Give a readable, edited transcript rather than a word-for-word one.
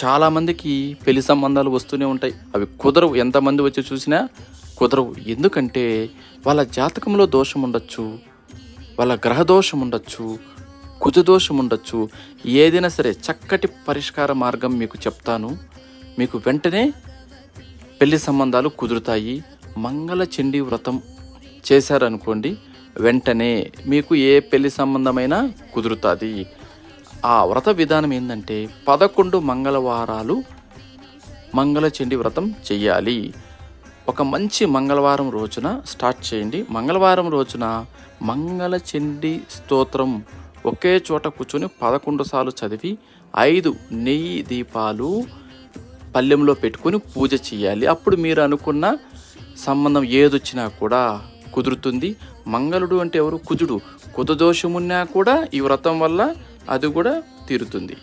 చాలామందికి పెళ్లి సంబంధాలు వస్తూనే ఉంటాయి. అవి కుదరవు. ఎంతమంది వచ్చి చూసినా కుదరవు. ఎందుకంటే వాళ్ళ జాతకంలో దోషం ఉండొచ్చు, వాళ్ళ గ్రహ దోషం ఉండొచ్చు, కుజ దోషం ఉండొచ్చు. ఏదైనా సరే చక్కటి పరిష్కార మార్గం మీకు చెప్తాను. మీకు వెంటనే పెళ్లి సంబంధాలు కుదురుతాయి. మంగళ చండీ వ్రతం చేశారనుకోండి, వెంటనే మీకు ఏ పెళ్లి సంబంధమైనా కుదురుతుంది. ఆ వ్రత విధానం ఏంటంటే 11 మంగళవారాలు మంగళ చండీ వ్రతం చెయ్యాలి. ఒక మంచి మంగళవారం రోజున స్టార్ట్ చేయండి. మంగళవారం రోజున మంగళ చండీ స్తోత్రం ఒకే చోట కూర్చొని 11 సార్లు చదివి 5 నెయ్యి దీపాలు పళ్ళెంలో పెట్టుకొని పూజ చేయాలి. అప్పుడు మీరు అనుకున్న సంబంధం ఏదొచ్చినా కూడా కుదురుతుంది. మంగళుడు అంటే ఎవరు? కుజుడు. కుజదోషమున్నా కూడా ఈ వ్రతం వల్ల అది కూడా తీరుతుంది.